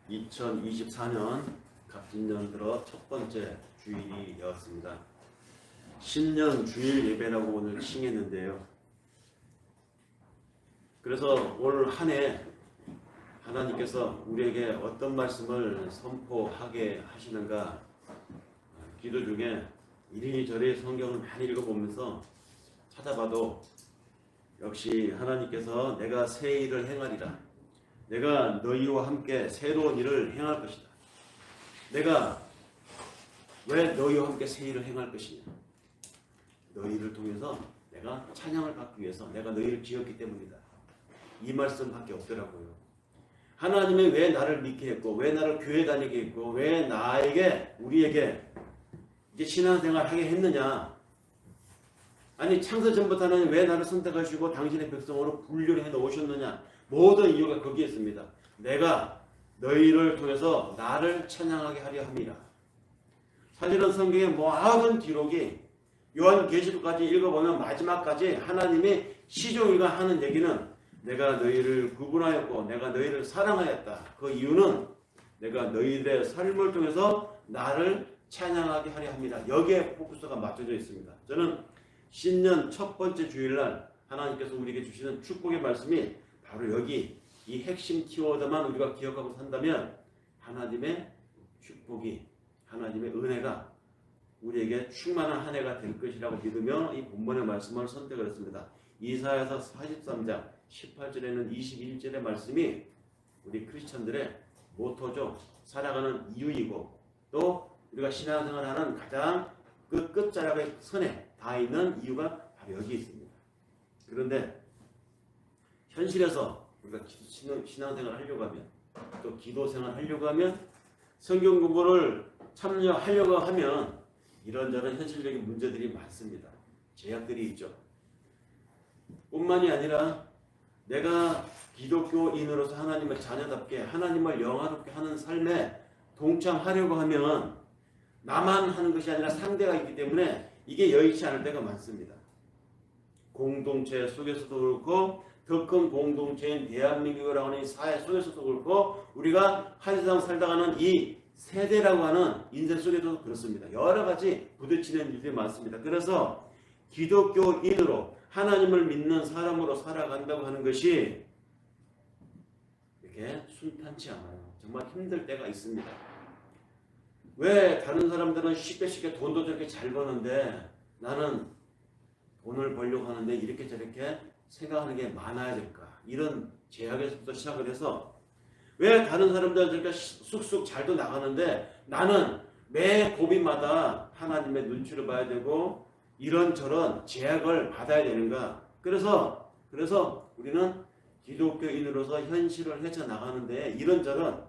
2024년 갑진년 들어 첫 번째 주일이었습니다. 신년 주일 예배라고 오늘 칭했는데요. 그래서 올 한 해 하나님께서 우리에게 어떤 말씀을 선포하게 하시는가, 기도 중에 이리저리 성경을 많이 읽어보면서 찾아봐도 역시 하나님께서 내가 새 일을 행하리라, 내가 너희와 함께 새로운 일을 행할 것이다, 내가 왜 너희와 함께 새 일을 행할 것이냐, 너희를 통해서 내가 찬양을 받기 위해서 내가 너희를 지었기 때문이다. 이 말씀밖에 없더라고요. 하나님이 왜 나를 믿게 했고, 왜 나를 교회 다니게 했고, 왜 나에게, 우리에게 이제 신앙생활 하게 했느냐. 아니, 창세 전부터 하나님 왜 나를 선택하시고 당신의 백성으로 분류를 해 놓으셨느냐. 모든 이유가 거기에 있습니다. 내가 너희를 통해서 나를 찬양하게 하려 함이라. 사실은 성경의 모든 기록이 요한계시록까지 읽어보면 마지막까지 하나님이 시종일관 하는 얘기는 내가 너희를 구분하였고 내가 너희를 사랑하였다. 그 이유는 내가 너희들의 삶을 통해서 나를 찬양하게 하려 합니다. 여기에 포커스가 맞춰져 있습니다. 저는 신년 첫 번째 주일날 하나님께서 우리에게 주시는 축복의 말씀이 바로 여기 이 핵심 키워드만 우리가 기억하고 산다면 하나님의 축복이, 하나님의 은혜가 우리에게 충만한 한 해가 될 것이라고 믿으며 이 본문의 말씀을 선택을 했습니다. 이사야서 43장 18절에는 21절의 말씀이 우리 크리스천들의 모토죠. 살아가는 이유이고 또 우리가 신앙생활하는 가장 그 끝자락의 선에 다 있는 이유가 바로 여기 있습니다. 그런데 현실에서 우리가 신앙생활을 하려고 하면, 또 기도생활을 하려고 하면, 성경 공부를 참여하려고 하면 이런저런 현실적인 문제들이 많습니다. 제약들이 있죠. 뿐만이 아니라 내가 기독교인으로서 하나님의 자녀답게 하나님을 영화롭게 하는 삶에 동참하려고 하면 나만 하는 것이 아니라 상대가 있기 때문에 이게 여의치 않을 때가 많습니다. 공동체 속에서도 그렇고 더 큰 공동체인 대한민국이라고 하는 이 사회 속에서도 그렇고 우리가 한 세상 살다가는 이 세대라고 하는 인생 속에서도 그렇습니다. 여러 가지 부딪히는 일들이 많습니다. 그래서 기독교인으로 하나님을 믿는 사람으로 살아간다고 하는 것이 이렇게 순탄치 않아요. 정말 힘들 때가 있습니다. 왜 다른 사람들은 쉽게 돈도 저렇게 잘 버는데 나는 돈을 벌려고 하는데 이렇게 저렇게 생각하는 게 많아야 될까? 이런 제약에서부터 시작을 해서 왜 다른 사람들은 저렇게 쑥쑥 잘도 나가는데 나는 매 고비마다 하나님의 눈치를 봐야 되고 이런저런 제약을 받아야 되는가? 그래서 우리는 기독교인으로서 현실을 헤쳐나가는데 이런저런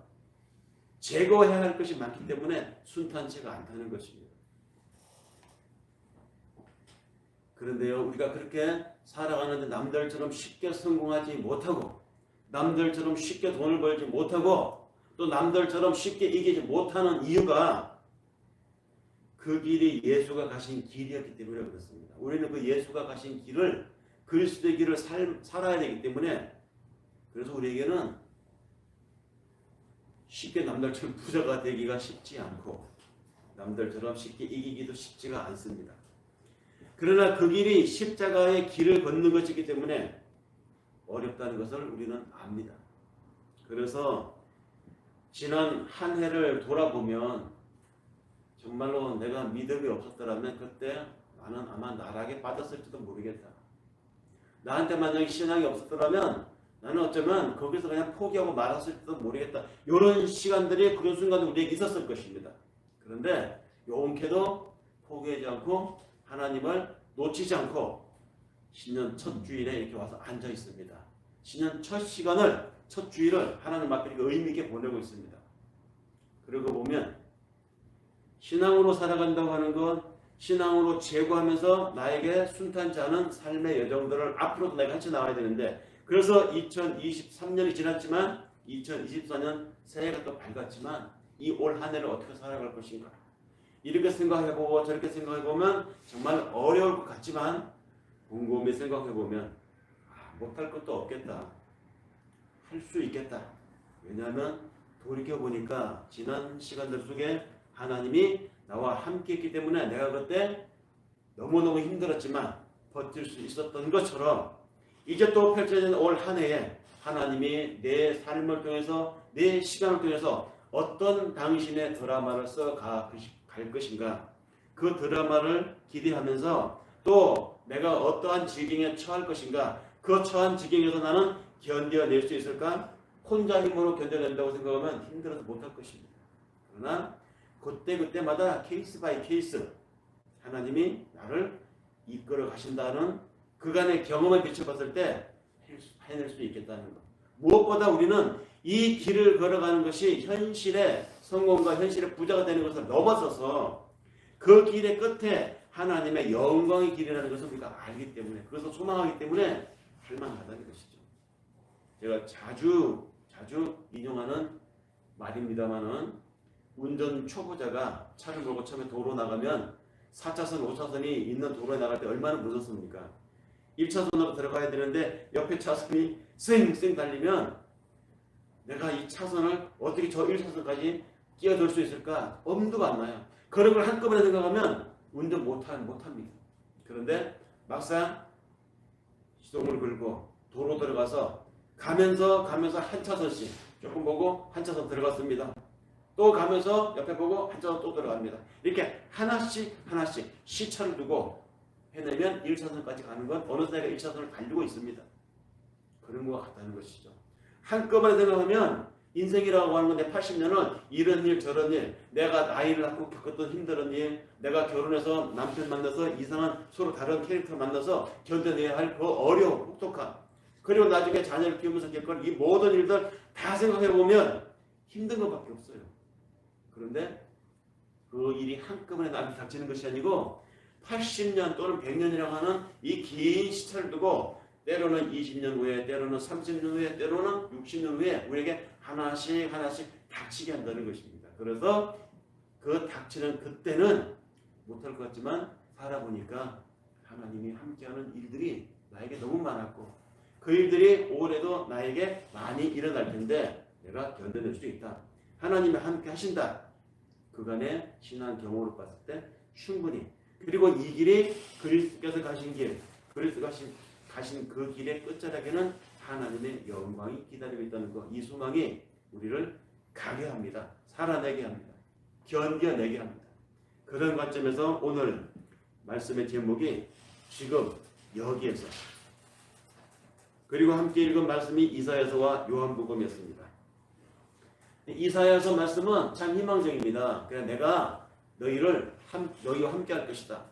제거해야 할 것이 많기 때문에 순탄치가 않다는 것입니다. 그런데요, 우리가 그렇게 살아가는데 남들처럼 쉽게 성공하지 못하고 남들처럼 쉽게 돈을 벌지 못하고 또 남들처럼 쉽게 이기지 못하는 이유가 그 길이 예수가 가신 길이었기 때문에 그렇습니다. 우리는 그 예수가 가신 길을, 그리스도의 길을 살아야 되기 때문에 그래서 우리에게는 쉽게 남들처럼 부자가 되기가 쉽지 않고 남들처럼 쉽게 이기기도 쉽지가 않습니다. 그러나 그 길이 십자가의 길을 걷는 것이기 때문에 어렵다는 것을 우리는 압니다. 그래서 지난 한 해를 돌아보면 정말로 내가 믿음이 없었더라면 그때 나는 아마 나락에 빠졌을지도 모르겠다. 나한테 만약에 신앙이 없었더라면 나는 어쩌면 거기서 그냥 포기하고 말았을지도 모르겠다. 이런 시간들이, 그런 순간도 우리에게 있었을 것입니다. 그런데 용케도 포기하지 않고 하나님을 놓치지 않고 신년 첫 주일에 이렇게 와서 앉아 있습니다. 신년 첫 시간을, 첫 주일을 하나님 앞에 의미 있게 보내고 있습니다. 그러고 보면 신앙으로 살아간다고 하는 건 신앙으로 제고하면서 나에게 순탄치 않은 삶의 여정들을 앞으로도 내가 헤쳐나가야 되는데, 그래서 2023년이 지났지만 2024년 새해가 또 밝았지만 이 올 한 해를 어떻게 살아갈 것인가, 이렇게 생각해보고 저렇게 생각해보면 정말 어려울 것 같지만 곰곰이 생각해보면 못할 것도 없겠다, 할 수 있겠다. 왜냐하면 돌이켜보니까 지난 시간들 속에 하나님이 나와 함께 했기 때문에 내가 그때 너무너무 힘들었지만 버틸 수 있었던 것처럼 이제 또 펼쳐진 올 한 해에 하나님이 내 삶을 통해서 내 시간을 통해서 어떤 당신의 드라마를 써갈 것인가, 그 드라마를 기대하면서 또 내가 어떠한 지경에 처할 것인가, 그 처한 지경에서 나는 견뎌낼 수 있을까? 혼자 힘으로 견뎌낸다고 생각하면 힘들어서 못할 것입니다. 그러나 그때마다 케이스 바이 케이스 하나님이 나를 이끌어 가신다는 그간의 경험을 비춰봤을 때 해낼 수 있겠다는 것. 무엇보다 우리는 이 길을 걸어가는 것이 현실의 성공과 현실의 부자가 되는 것을 넘어서서 그 길의 끝에 하나님의 영광의 길이라는 것을 우리가 알기 때문에, 그것을 소망하기 때문에 할만하다는 것이죠. 제가 자주 인용하는 말입니다만은, 운전 초보자가 차를 몰고 처음에 도로 나가면 4차선, 5차선이 있는 도로에 나갈 때 얼마나 무섭습니까? 1차선으로 들어가야 되는데 옆에 차선이 쌩쌩 달리면 내가 이 차선을 어떻게 저 1차선까지 끼어들 수 있을까? 엄두가 안 나요. 그런 걸 한꺼번에 생각하면 운전 못합니다. 그런데 막상 시동을 걸고 도로 들어가서 가면서 한 차선씩 조금 보고 한 차선 들어갔습니다. 또 가면서 옆에 보고 한 차선 또 들어갑니다. 이렇게 하나씩 시차를 두고 해내면 1차선까지 가는 건 어느새 내가 1차선을 달리고 있습니다. 그런 것 같다는 것이죠. 한꺼번에 생각하면 인생이라고 하는 건데 80년은 이런 일 저런 일, 내가 나이를 낳고 겪었던 힘든 일, 내가 결혼해서 남편 만나서 이상한 서로 다른 캐릭터를 만나서 견뎌내야 할 그 어려움, 혹독함, 그리고 나중에 자녀를 키우면서 겪을 이 모든 일들 다 생각해보면 힘든 것밖에 없어요. 그런데 그 일이 한꺼번에 나한테 닥치는 것이 아니고 80년 또는 100년이라고 하는 이 긴 시차를 두고 때로는 20년 후에, 때로는 30년 후에, 때로는 60년 후에 우리에게 하나씩 닥치게 한다는 것입니다. 그래서 그 닥치는 그때는 못할 것 같지만 살아보니까 하나님이 함께하는 일들이 나에게 너무 많았고 그 일들이 올해도 나에게 많이 일어날 텐데 내가 견뎌낼 수 있다. 하나님이 함께 하신다. 그간의 신앙 경험으로 봤을 때 충분히, 그리고 이 길이 그리스도께서 가신 길, 그리스도가 가신 그 길의 끝자락에는 하나님의 영광이 기다리고 있다는 것, 이 소망이 우리를 가게 합니다. 살아내게 합니다. 견뎌내게 합니다. 그런 관점에서 오늘 말씀의 제목이 지금 여기에서, 그리고 함께 읽은 말씀이 이사야서와 요한복음이었습니다. 이사야서 말씀은 참 희망적입니다. 그냥 내가 너희와 함께 할 것이다.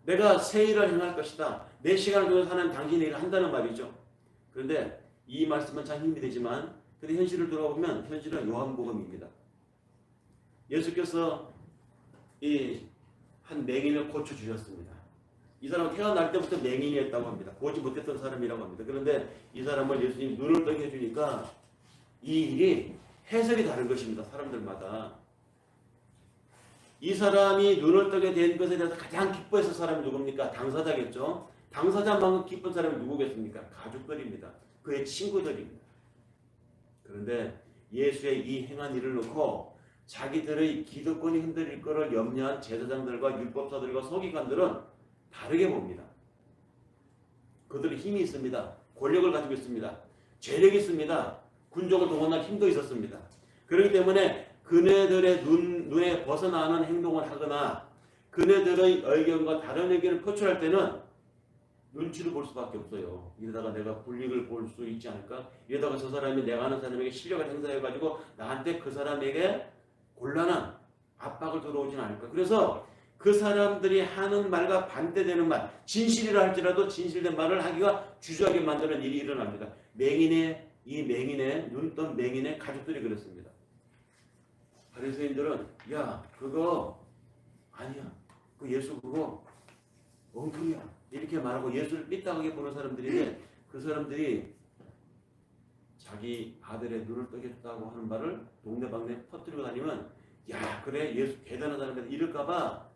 내가 새 일을 행할 것이다. 내 시간을 통해서 하나님 당신의 일을 한다는 말이죠. 그런데 이 말씀은 참 힘이 되지만 근데 현실을 돌아보면 현실은 요한복음입니다. 예수께서 한 맹인을 고쳐주셨습니다. 이 사람은 태어날 때부터 맹인이었다고 합니다. 보지 못했던 사람이라고 합니다. 그런데 이 사람을 예수님이 눈을 뜨게 해주니까 이 일이 해석이 다른 것입니다. 사람들마다. 이 사람이 눈을 뜨게 된 것에 대해서 가장 기뻐했을 사람이 누굽니까? 당사자겠죠. 당사자만큼 기쁜 사람이 누구겠습니까? 가족들입니다. 그의 친구들입니다. 그런데 예수의 이 행한 일을 놓고 자기들의 기득권이 흔들릴 것을 염려한 제사장들과 율법사들과 서기관들은 다르게 봅니다. 그들은 힘이 있습니다. 권력을 가지고 있습니다. 재력이 있습니다. 군족을 동원할 힘도 있었습니다. 그렇기 때문에 그네들의 눈에 벗어나는 행동을 하거나 그네들의 의견과 다른 의견을 표출할 때는 눈치를 볼 수밖에 없어요. 이러다가 내가 불이익을 볼 수 있지 않을까? 이러다가 저 사람이 내가 아는 사람에게 실력을 행사해가지고 나한테 그 사람에게 곤란한 압박을 들어오지는 않을까? 그래서 그 사람들이 하는 말과 반대되는 말, 진실이라 할지라도 진실된 말을 하기가 주저하게 만드는 일이 일어납니다. 눈 뜬 맹인의 가족들이 그랬습니다. 바리새인들은 야 그거 아니야, 그 예수 그거 엉뚱이야 이렇게 말하고 예수를 삐딱하게 보는 사람들인데 그 사람들이 자기 아들의 눈을 뜨겠다고 하는 말을 동네방네 퍼뜨리고 다니면 야 그래 예수 대단한 사람이다 이럴까봐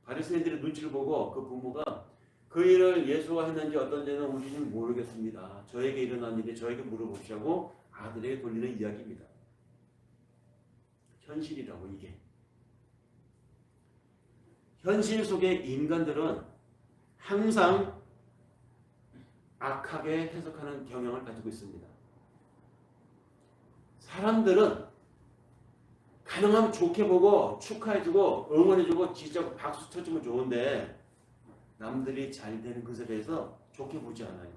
바리새인들의 눈치를 보고 그 부모가 그 일을 예수가 했는지 어떤지는 우리는 모르겠습니다. 저에게 일어난 일이 저에게 물어보시라고 아들에게 돌리는 이야기입니다. 현실이라고 이게. 현실 속의 인간들은 항상 악하게 해석하는 경향을 가지고 있습니다. 사람들은 가능하면 좋게 보고 축하해주고 응원해주고 진짜 박수 쳐주면 좋은데 남들이 잘 되는 것에 대해서 좋게 보지 않아요.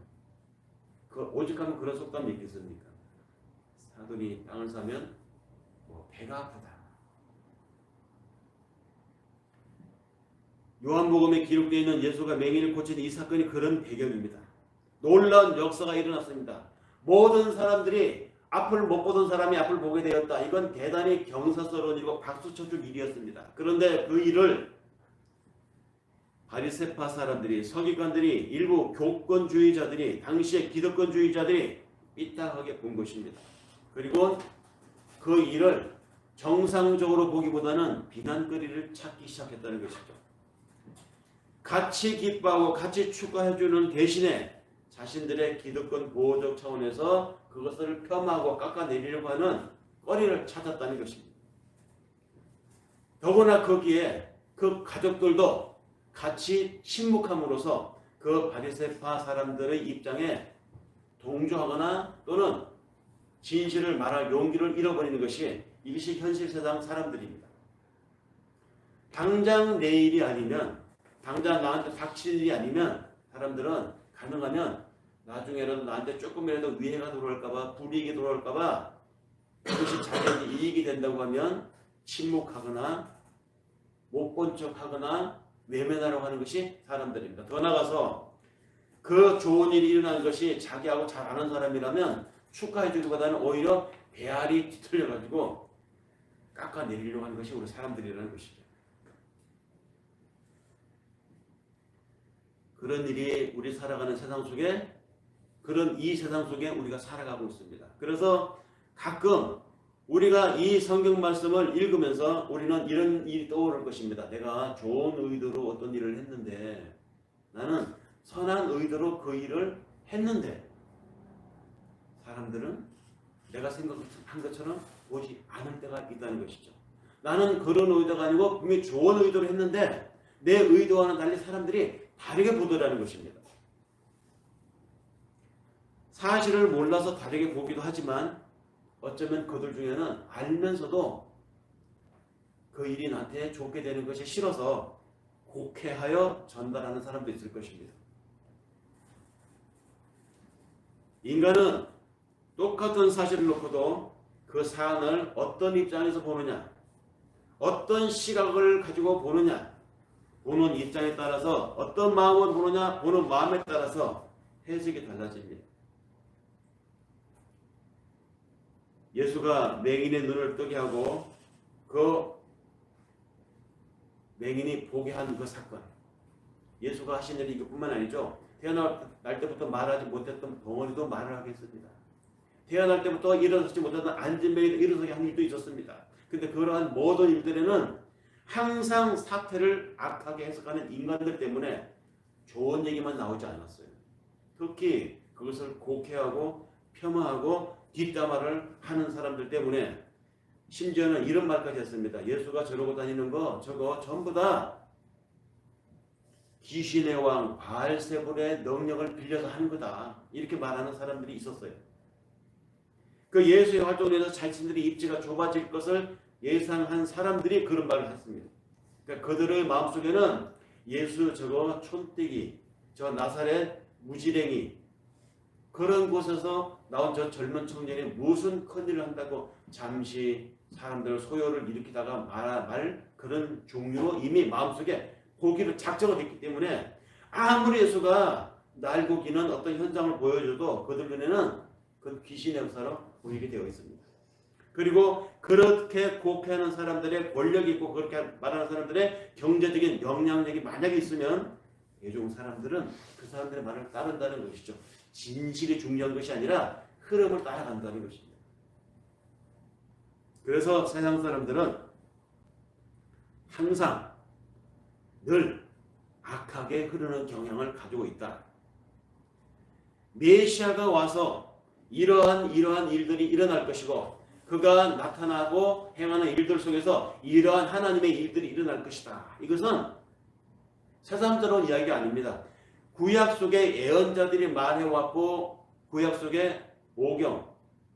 오직하면 그런 속담이 있겠습니까? 사돈이 땅을 사면 배가 아프다. 요한복음에 기록되어 있는 예수가 맹인을 고친 이 사건이 그런 배경입니다. 놀라운 역사가 일어났습니다. 모든 사람들이 앞을 못 보던 사람이 앞을 보게 되었다. 이건 대단히 경사스러운 일이고 박수 쳐줄 일이었습니다. 그런데 그 일을 바리새파 사람들이, 서기관들이, 일부 교권주의자들이, 당시의 기득권주의자들이 삐딱하게 본 것입니다. 그리고 그 일을 정상적으로 보기보다는 비난거리를 찾기 시작했다는 것이죠. 같이 기뻐하고 같이 축하해주는 대신에 자신들의 기득권 보호적 차원에서 그것을 폄하하고 깎아내리려고 하는 거리를 찾았다는 것입니다. 더구나 거기에 그 가족들도 같이 침묵함으로써 그 바리새파 사람들의 입장에 동조하거나 또는 진실을 말할 용기를 잃어버리는 것이 이것이 현실 세상 사람들입니다. 당장 내일이 아니면 당장 나한테 닥칠 일이 아니면 사람들은 가능하면 나중에라도 나한테 조금이라도 위해가 돌아올까봐 불이익이 돌아올까봐 그것이 자기한테 이익이 된다고 하면 침묵하거나 못 본 척하거나 외면하려고 하는 것이 사람들입니다. 더 나아가서 그 좋은 일이 일어난 것이 자기하고 잘 아는 사람이라면 축하해 주기보다는 오히려 배알이 뒤틀려가지고 깎아내리려고 하는 것이 우리 사람들이라는 것이죠. 그런 일이 우리 살아가는 세상 속에 이 세상 속에 우리가 살아가고 있습니다. 그래서 가끔 우리가 이 성경 말씀을 읽으면서 우리는 이런 일이 떠오를 것입니다. 내가 좋은 의도로 어떤 일을 했는데 나는 선한 의도로 그 일을 했는데 사람들은 내가 생각한 것처럼 보지 않을 때가 있다는 것이죠. 나는 그런 의도가 아니고 분명히 좋은 의도로 했는데 내 의도와는 달리 사람들이 다르게 보더라는 것입니다. 사실을 몰라서 다르게 보기도 하지만 어쩌면 그들 중에는 알면서도 그 일이 나한테 좋게 되는 것이 싫어서 곡해하여 전달하는 사람도 있을 것입니다. 인간은 똑같은 사실을 놓고도 그 사안을 어떤 입장에서 보느냐, 어떤 시각을 가지고 보느냐, 보는 입장에 따라서 어떤 마음으로 보느냐, 보는 마음에 따라서 해석이 달라집니다. 예수가 맹인의 눈을 뜨게 하고 그 맹인이 보게 한 그 사건, 예수가 하신 일이 이것뿐만 아니죠. 태어날 때부터 말하지 못했던 덩어리도 말을 하겠습니다. 태어날 때부터 일어서지 못했던 앉은 맹인도 일어서게 한 일도 있었습니다. 근데 그러한 모든 일들에는 항상 사태를 악하게 해석하는 인간들 때문에 좋은 얘기만 나오지 않았어요. 특히 그것을 곡해하고 폄하하고 뒷담화를 하는 사람들 때문에 심지어는 이런 말까지 했습니다. 예수가 저러고 다니는 거 저거 전부 다 귀신의 왕 바알세불의 능력을 빌려서 하는 거다. 이렇게 말하는 사람들이 있었어요. 그 예수의 활동에 대해서 자신들의 입지가 좁아질 것을 예상한 사람들이 그런 말을 했습니다. 그러니까 그들의 마음속에는 예수 저거 촌뜨기, 저 나사렛 무지랭이 그런 곳에서 나온 저 젊은 청년이 무슨 큰일을 한다고 잠시 사람들 소요를 일으키다가 말 그런 종류로 이미 마음속에 보기로 작정을 했기 때문에 아무리 예수가 날고 기는 어떤 현상을 보여줘도 그들 눈에는 그 귀신의 역사로 보이게 되어 있습니다. 그리고 그렇게 곡해하는 사람들의 권력이 있고 그렇게 말하는 사람들의 경제적인 영향력이 만약에 있으면 대중 사람들은 그 사람들의 말을 따른다는 것이죠. 진실이 중요한 것이 아니라 흐름을 따라간다는 것입니다. 그래서 세상 사람들은 항상 늘 악하게 흐르는 경향을 가지고 있다. 메시아가 와서 이러한 일들이 일어날 것이고 그가 나타나고 행하는 일들 속에서 이러한 하나님의 일들이 일어날 것이다. 이것은 새삼스러운 이야기가 아닙니다. 구약 속의 예언자들이 말해왔고 구약 속의 오경,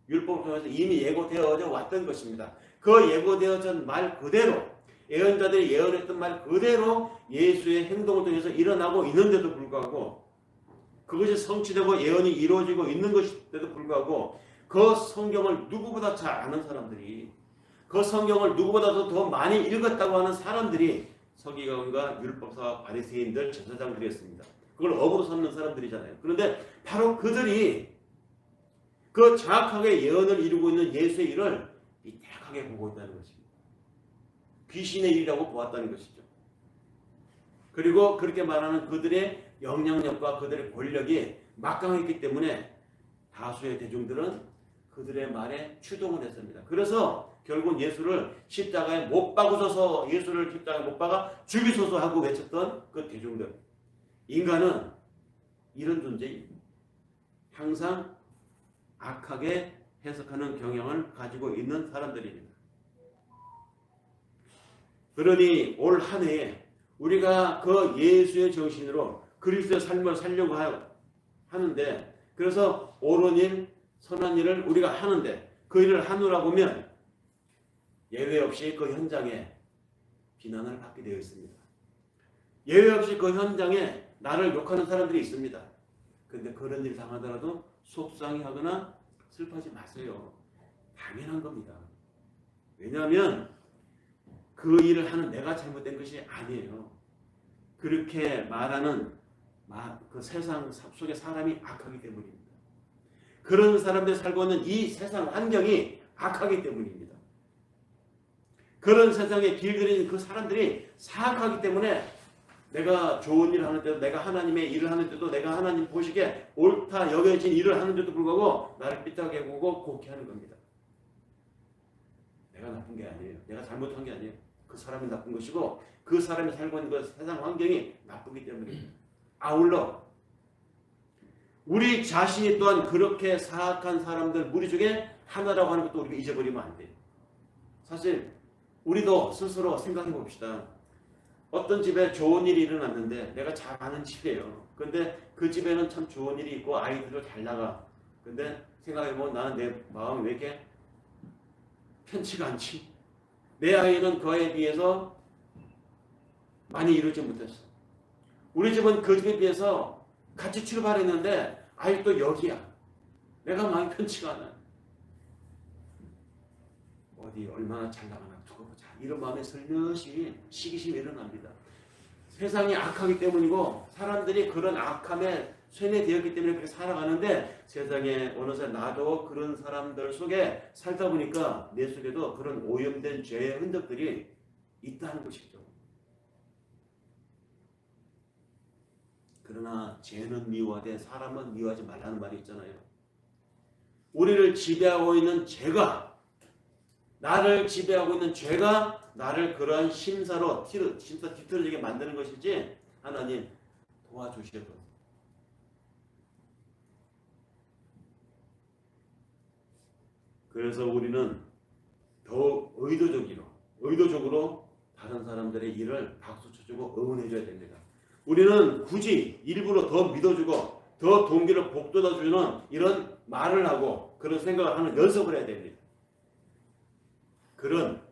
율법을 통해서 이미 예고되어져 왔던 것입니다. 그 예고되어진 말 그대로 예언자들이 예언했던 말 그대로 예수의 행동을 통해서 일어나고 있는데도 불구하고 그것이 성취되고 예언이 이루어지고 있는 것인데도 불구하고 그 성경을 누구보다 잘 아는 사람들이 그 성경을 누구보다도 더 많이 읽었다고 하는 사람들이 서기관과 율법사와 바리새인들 제사장들이었습니다. 그걸 업으로 삼는 사람들이잖아요. 그런데 바로 그들이 그 정확하게 예언을 이루고 있는 예수의 일을 이태하게 보고 있다는 것입니다. 귀신의 일이라고 보았다는 것이죠. 그리고 그렇게 말하는 그들의 영향력과 그들의 권력이 막강했기 때문에 다수의 대중들은 그들의 말에 추동을 했습니다. 그래서 결국 예수를 십자가에 못 박으셔서 예수를 십자가에 못 박아 죽이소서 하고 외쳤던 그 대중들. 인간은 이런 존재입니다. 항상 악하게 해석하는 경향을 가지고 있는 사람들입니다. 그러니 올 한 해에 우리가 그 예수의 정신으로 그리스도의 삶을 살려고 하는데 그래서 옳은 일, 선한 일을 우리가 하는데 그 일을 하느라 보면 예외 없이 그 현장에 비난을 받게 되어 있습니다. 예외 없이 그 현장에 나를 욕하는 사람들이 있습니다. 그런데 그런 일 당하더라도 속상해하거나 슬퍼하지 마세요. 당연한 겁니다. 왜냐하면 그 일을 하는 내가 잘못된 것이 아니에요. 그렇게 말하는 그 세상 속의 사람이 악하기 때문입니다. 그런 사람들이 살고 있는 이 세상 환경이 악하기 때문입니다. 그런 세상에 길들인 그 사람들이 사악하기 때문에 내가 좋은 일을 하는 때도 내가 하나님의 일을 하는 때도 내가 하나님 보시기에 옳다 여겨진 일을 하는데도 불구하고 나를 삐딱하게 보고 곡해하는 겁니다. 내가 나쁜 게 아니에요. 내가 잘못한 게 아니에요. 그 사람이 나쁜 것이고 그 사람이 살고 있는 그 세상 환경이 나쁘기 때문입니다. 아울러 우리 자신이 또한 그렇게 사악한 사람들 무리 중에 하나라고 하는 것도 우리가 잊어버리면 안 돼요. 사실 우리도 스스로 생각해 봅시다. 어떤 집에 좋은 일이 일어났는데 내가 잘 아는 집이에요. 근데 그 집에는 참 좋은 일이 있고 아이들도 잘 나가. 근데 생각해보면 나는 내 마음이 왜 이렇게 편치가 않지? 내 아이는 그 아이에 비해서 많이 이루지 못했어. 우리 집은 그 집에 비해서 같이 출발했는데 아직도 여기야. 내가 마음이 편치가 않아. 어디 얼마나 잘 나가나 두고 보자. 이런 마음에 슬며시 시기심이 일어납니다. 세상이 악하기 때문이고 사람들이 그런 악함에 쇠뇌되었기 때문에 그렇게 살아가는데 세상에 어느새 나도 그런 사람들 속에 살다 보니까 내 속에도 그런 오염된 죄의 흔적들이 있다는 것이죠. 그러나 죄는 미워하되 사람은 미워하지 말라는 말이 있잖아요. 우리를 지배하고 있는 죄가 나를 지배하고 있는 죄가 나를 그러한 심사 뒤틀어지게 만드는 것이지 하나님 도와주셔도 그래서 우리는 더욱 의도적으로 다른 사람들의 일을 박수 쳐주고 응원해줘야 됩니다. 우리는 굳이 일부러 더 믿어주고 더 동기를 북돋아주는 이런 말을 하고 그런 생각을 하는 연습을 해야 됩니다. 그런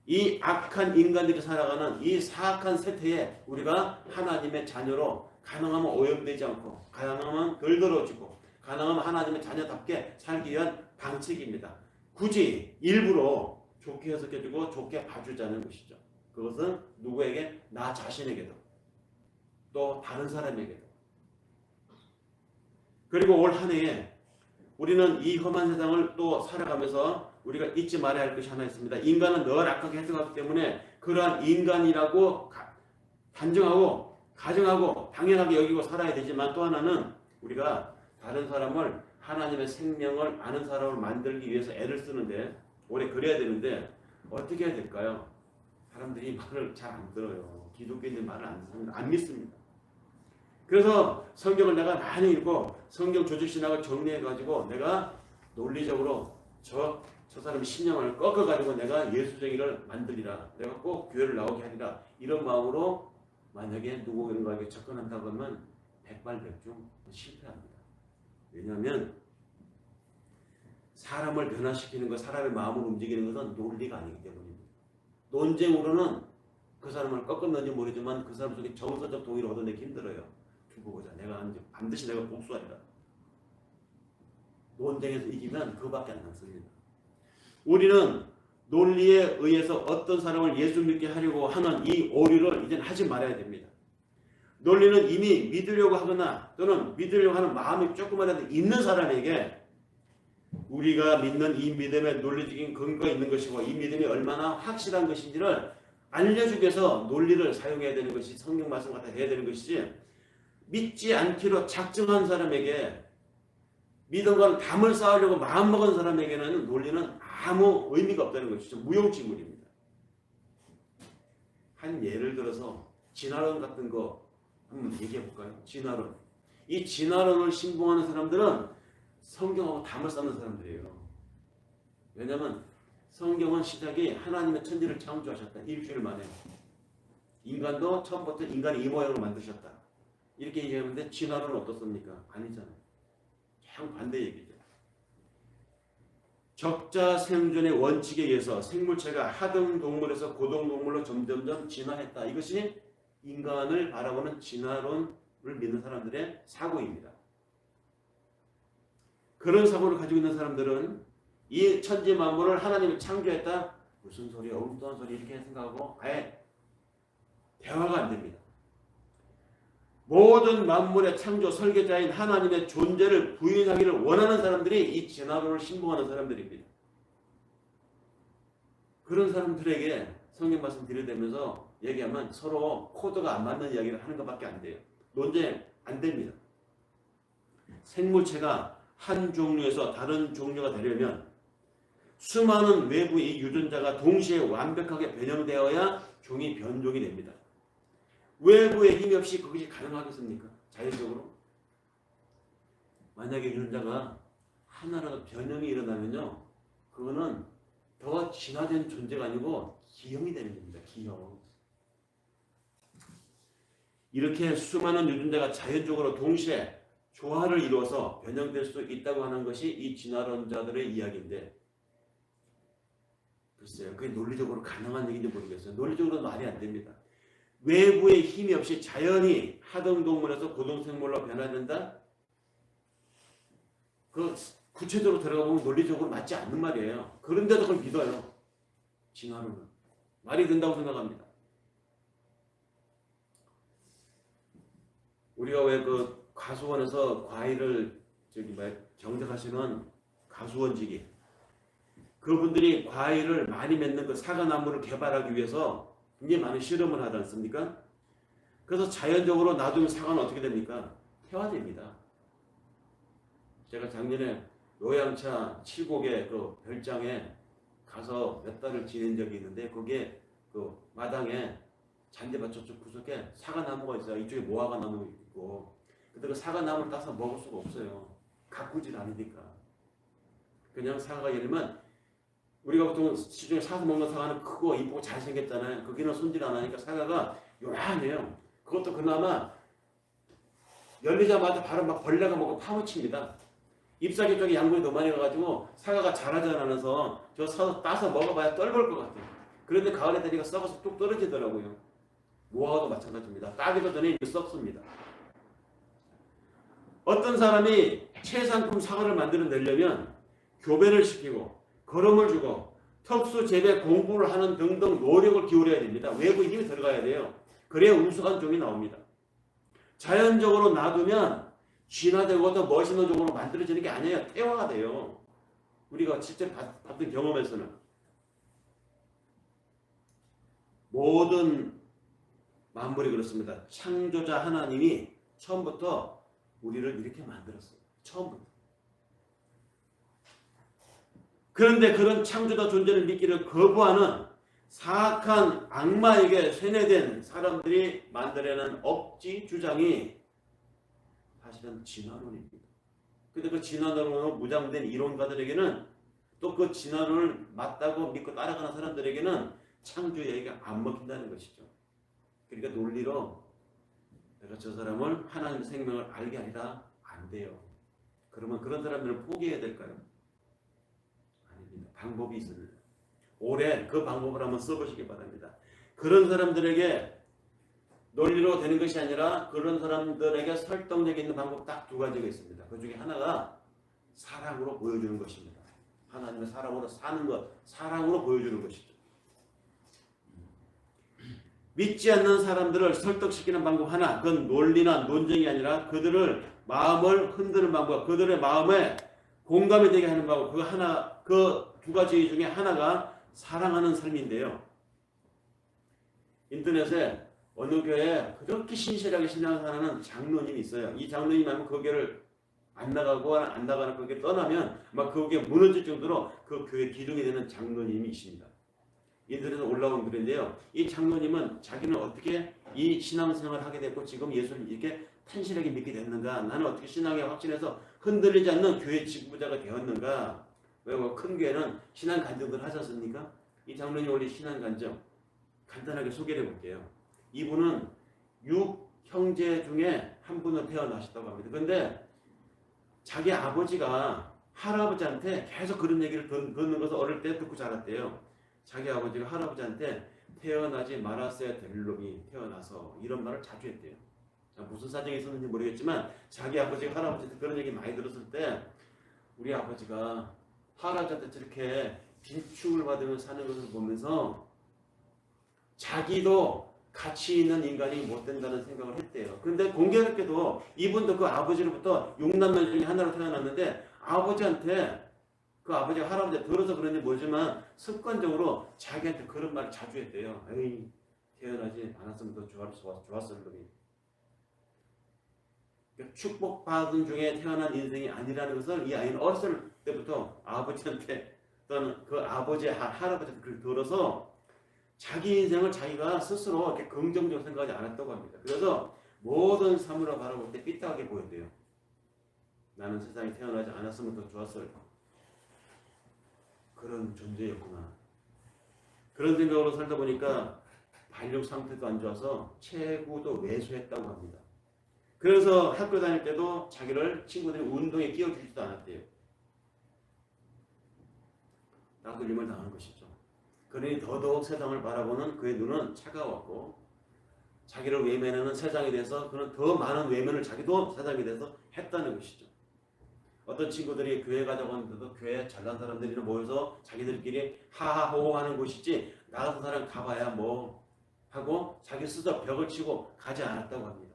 이 악한 인간들이 살아가는 이 사악한 세태에 우리가 하나님의 자녀로 가능하면 오염되지 않고 가능하면 덜 더러워지고 가능하면 하나님의 자녀답게 살기 위한 방책입니다. 굳이 일부러 좋게 해석해주고 좋게 봐주자는 것이죠. 그것은 누구에게? 나 자신에게도 또 다른 사람에게도. 그리고 올 한 해에 우리는 이 험한 세상을 또 살아가면서 우리가 잊지 말아야 할 것이 하나 있습니다. 인간은 늘 악하게 해석하기 때문에 그러한 인간이라고 단정하고 가정하고 당연하게 여기고 살아야 되지만 또 하나는 우리가 다른 사람을 하나님의 생명을 아는 사람을 만들기 위해서 애를 쓰는데 오래 그래야 되는데 어떻게 해야 될까요? 사람들이 말을 잘 안 들어요. 기독교인들 말을 안 듣습니다. 안 믿습니다. 그래서 성경을 내가 많이 읽고 성경 조직신학을 정리해가지고 내가 논리적으로 저 사람의 신념을 꺾어가지고 내가 예수쟁이를 만들리라. 내가 꼭 교회를 나오게 하리라. 이런 마음으로 만약에 누구에게 접근한다고 하면 백발백중 실패합니다. 왜냐하면 사람을 변화시키는 것, 사람의 마음을 움직이는 것은 논리가 아니기 때문입니다. 논쟁으로는 그 사람을 꺾었는지 모르지만 그 사람 속에 정서적 동의를 얻어내기 힘들어요. 두고 보자. 내가 반드시 내가 복수하리라. 논쟁에서 이기면 그거밖에 안 남습니다. 우리는 논리에 의해서 어떤 사람을 예수 믿게 하려고 하는 이 오류를 이제는 하지 말아야 됩니다. 논리는 이미 믿으려고 하거나 또는 믿으려고 하는 마음이 조금이라도 있는 사람에게 우리가 믿는 이 믿음에 논리적인 근거가 있는 것이고 이 믿음이 얼마나 확실한 것인지를 알려주기 위해서 논리를 사용해야 되는 것이 성경 말씀 같아 해야 되는 것이지, 믿지 않기로 작정한 사람에게 믿음과는 담을 쌓으려고 마음먹은 사람에게는 논리는 아무 의미가 없다는 것이죠. 무용지물입니다. 한 예를 들어서 진화론 같은 거 한번 얘기해 볼까요? 진화론. 이 진화론을 신봉하는 사람들은 성경하고 담을 쌓는 사람들이에요. 왜냐하면 성경은 시작이 하나님의 천지를 창조하셨다. 일주일 만에. 인간도 처음부터 인간이 이 모양으로 만드셨다. 이렇게 얘기하는데 진화론은 어떻습니까? 아니잖아요. 정반대 얘기죠. 적자 생존의 원칙에 의해서 생물체가 하등 동물에서 고등 동물로 점점점 진화했다. 이것이 인간을 바라보는 진화론을 믿는 사람들의 사고입니다. 그런 사고를 가지고 있는 사람들은 이 천지 만물을 하나님이 창조했다. 무슨 소리, 엉뚱한 소리 이렇게 생각하고 아예 대화가 안 됩니다. 모든 만물의 창조 설계자인 하나님의 존재를 부인하기를 원하는 사람들이 이 진화론을 신봉하는 사람들입니다. 그런 사람들에게 성경 말씀 들이대면서 얘기하면 서로 코드가 안 맞는 이야기를 하는 것밖에 안 돼요. 논쟁 안 됩니다. 생물체가 한 종류에서 다른 종류가 되려면 수많은 외부의 유전자가 동시에 완벽하게 변형되어야 종이 변종이 됩니다. 외부의 힘이 없이 그것이 가능하겠습니까? 자연적으로? 만약에 유전자가 하나라도 변형이 일어나면요, 그거는 더 진화된 존재가 아니고 기형이 되는 겁니다. 기형. 이렇게 수많은 유전자가 자연적으로 동시에 조화를 이루어서 변형될 수 있다고 하는 것이 이 진화론자들의 이야기인데, 글쎄요, 그게 논리적으로 가능한 얘기인지 모르겠어요. 논리적으로 말이 안 됩니다. 외부의 힘이 없이 자연히 하등동물에서 고등생물로 변화된다? 그 구체적으로 들어가 보면 논리적으로 맞지 않는 말이에요. 그런데도 그걸 믿어요. 진화론은. 말이 된다고 생각합니다. 우리가 왜 그 가수원에서 과일을 경작하시는 가수원직이, 그분들이 과일을 많이 맺는 그 사과나무를 개발하기 위해서 굉장히 많은 실험을 하지 않습니까? 그래서 자연적으로 놔두면 사과는 어떻게 됩니까? 태화됩니다. 제가 작년에 노양차 7곡의 그 별장에 가서 몇 달을 지낸 적이 있는데, 거기에 그 마당에 잔디밭 저쪽 구석에 사과나무가 있어요. 이쪽에 모아가나무 있고. 근데 그 사과나무를 따서 먹을 수가 없어요. 가꾸질 않으니까. 그냥 사과가 예를 들면 우리가 보통 시중에 사서 먹는 사과는 크고 이쁘고 잘생겼잖아요. 거기는 손질 안 하니까 사과가 요란해요. 그것도 그나마 열리자마자 바로 막 벌레가 먹고 파묻힙니다. 잎사귀 쪽에 양분이 너무 많이 가가지고 사과가 자라지 않아서 저 사서 따서 먹어봐야 떨걸 것 같아요. 그런데 가을에 되니까 썩어서 뚝 떨어지더라고요. 무화과도 마찬가지입니다. 따기도 전에 썩습니다. 어떤 사람이 최상품 사과를 만들어내려면 교배를 시키고 거름을 주고 특수 재배 공부를 하는 등등 노력을 기울여야 됩니다. 외부 힘이 들어가야 돼요. 그래야 우수한 종이 나옵니다. 자연적으로 놔두면 진화되고 더 멋있는 종으로 만들어지는 게 아니에요. 태화가 돼요. 우리가 실제 봤던 경험에서는. 모든 만물이 그렇습니다. 창조자 하나님이 처음부터 우리를 이렇게 만들었어요. 처음부터. 그런데 그런 창조자 존재를 믿기를 거부하는 사악한 악마에게 세뇌된 사람들이 만들어낸 억지 주장이 사실은 진화론입니다. 근데 그 진화론으로 무장된 이론가들에게는 또 그 진화론을 맞다고 믿고 따라가는 사람들에게는 창조의 얘기가 안 먹힌다는 것이죠. 그러니까 논리로 내가 저 사람을 하나님의 생명을 알게 하리라 안 돼요. 그러면 그런 사람들을 포기해야 될까요? 아닙니다. 방법이 있습니다. 올해 그 방법을 한번 써보시기 바랍니다. 그런 사람들에게 논리로 되는 것이 아니라 그런 사람들에게 설득력 있는 방법 딱 두 가지가 있습니다. 그 중에 하나가 사랑으로 보여주는 것입니다. 하나님의 사랑으로 사는 것, 사랑으로 보여주는 것이죠. 믿지 않는 사람들을 설득시키는 방법 하나, 그건 논리나 논쟁이 아니라 그들을 마음을 흔드는 방법, 그들의 마음에 공감이 되게 하는 방법, 그 하나, 그 두 가지 중에 하나가 사랑하는 삶인데요. 인터넷에 어느 교회에 그렇게 신실하게 신앙하는 장로님이 있어요. 이 장로님이 하면 그 교회를 안 나가고 안 나가는 그 교회 떠나면 막 그 교회 무너질 정도로 그 교회 기둥이 되는 장로님이 있습니다. 인터넷에 올라온 글인데요. 이 장로님은 자기는 어떻게 이 신앙생활을 하게 됐고 지금 예수를 이렇게 탄실하게 믿게 됐는가, 나는 어떻게 신앙에 확신해서 흔들리지 않는 교회 지도자가 되었는가. 왜 큰 교회는 신앙 간증들 하셨습니까? 이 장로님 원래 신앙 간증 간단하게 소개를 해볼게요. 이분은 6형제 중에 한 분을 태어나셨다고 합니다. 그런데 자기 아버지가 할아버지한테 계속 그런 얘기를 듣는 것을 어릴 때 듣고 자랐대요. 자기 아버지가 할아버지한테 태어나지 말았어야 될 놈이 태어나서 이런 말을 자주 했대요. 무슨 사정이 있었는지 모르겠지만 자기 아버지가 할아버지한테 그런 얘기 많이 들었을 때 우리 아버지가 할아버지한테 저렇게 빈축을 받으면서 사는 것을 보면서 자기도 가치 있는 인간이 못 된다는 생각을 했대요. 그런데 공교롭게도 이분도 그 아버지로부터 6남매 중에 하나로 태어났는데 아버지한테 그 아버지가 할아버지한테 들어서 그런지 모르지만 습관적으로 자기한테 그런 말을 자주 했대요. 에이, 태어나지 않았으면 더 좋았을 놈이. 축복받은 중에 태어난 인생이 아니라는 것을 이 아이는 어렸을 때부터 아버지한테 또는 그 아버지, 할아버지한테 그걸 들어서 자기 인생을 자기가 스스로 이렇게 긍정적으로 생각하지 않았다고 합니다. 그래서 모든 사물을 바라볼 때 삐딱하게 보였대요. 나는 세상에 태어나지 않았으면 더 좋았을 그런 존재였구나. 그런 생각으로 살다 보니까 발육 상태도 안 좋아서 체구도 왜소했다고 합니다. 그래서 학교 다닐 때도 자기를 친구들이 운동에 끼워주지도 않았대요. 따돌림을 당한 것이죠. 그러니 더더욱 세상을 바라보는 그의 눈은 차가웠고 자기를 외면하는 세상에 대해서 그는 더 많은 외면을 자기도 세상에 대해서 했다는 것이죠. 어떤 친구들이 교회 가자고 하는데도 교회 잘난 사람들이 모여서 자기들끼리 하하호호하는 곳이지 나 같은 사람 가봐야 뭐 하고 자기 스스로 벽을 치고 가지 않았다고 합니다.